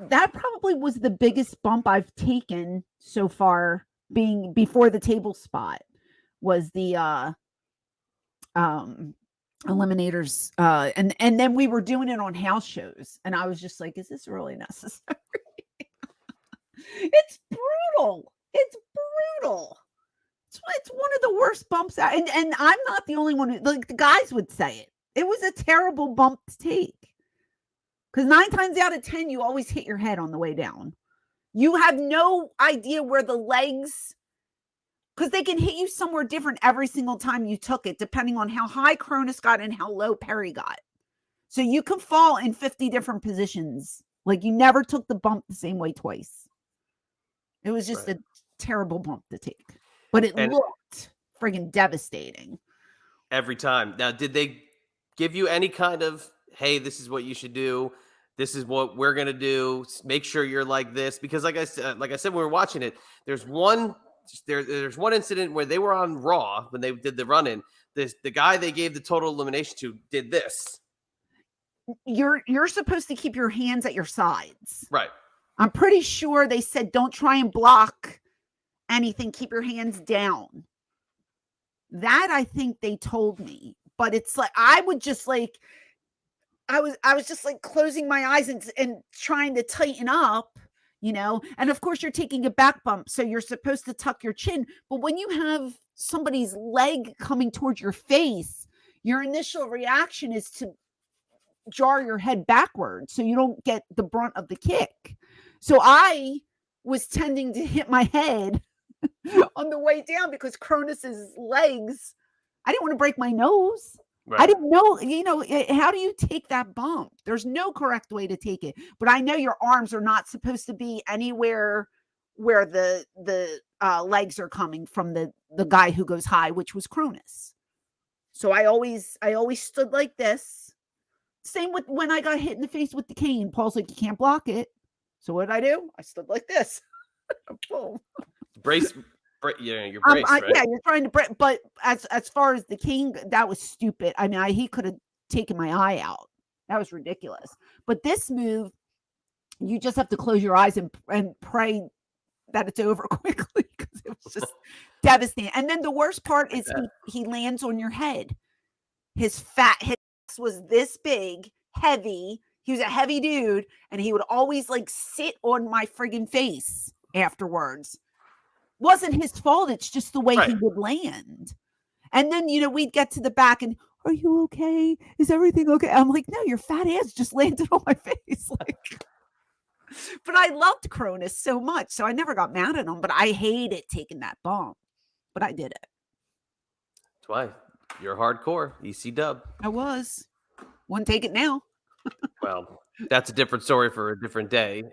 that probably was the biggest bump I've taken so far, being before the table spot, was the um eliminators, and then we were doing it on house shows, and I was just like, is this really necessary? It's brutal. It's brutal. It's one of the worst bumps out, and I'm not the only one who, like, the guys would say it. It was a terrible bump to take. Because 9 times out of 10, you always hit your head on the way down. You have no idea where the legs, because they can hit you somewhere different every single time you took it, depending on how high Cronus got and how low Perry got. So you can fall in 50 different positions. Like, you never took the bump the same way twice. It was just a terrible bump to take. But it looked friggin' devastating. Every time. Now, did they give you any kind of, hey, this is what you should do, this is what we're going to do, make sure you're like this? Because like I said, when we were watching it, there's one incident where they were on Raw when they did the run-in. The guy they gave the total elimination to did this. You're supposed to keep your hands at your sides. Right. I'm pretty sure they said don't try and block anything, keep your hands down. That, I think they told me. But it's like, I was just like closing my eyes and trying to tighten up, and of course you're taking a back bump, so you're supposed to tuck your chin. But when you have somebody's leg coming towards your face, your initial reaction is to jar your head backwards so you don't get the brunt of the kick. So I was tending to hit my head on the way down because Cronus's legs, I didn't want to break my nose. Right. I didn't know, how do you take that bump? There's no correct way to take it. But I know your arms are not supposed to be anywhere where the legs are coming from the guy who goes high, which was Cronus. So I always stood like this. Same with when I got hit in the face with the cane. Paul's like, you can't block it. So what did I do? I stood like this. Boom. Brace. You're braced, right? Yeah, you're trying to brace. But as far as the king, that was stupid. I mean, he could have taken my eye out. That was ridiculous. But this move, you just have to close your eyes and pray that it's over quickly, because it was just devastating. And then the worst part is he lands on your head. His was this big, heavy. He was a heavy dude, and he would always like sit on my friggin' face afterwards. Wasn't his fault. It's just the way he would land. And then, we'd get to the back and, are you okay? Is everything okay? I'm like, no, your fat ass just landed on my face. But I loved Cronus so much, so I never got mad at him, but I hated taking that bump. But I did it. That's why you're hardcore, ECW. I was. Wouldn't take it now. Well, that's a different story for a different day.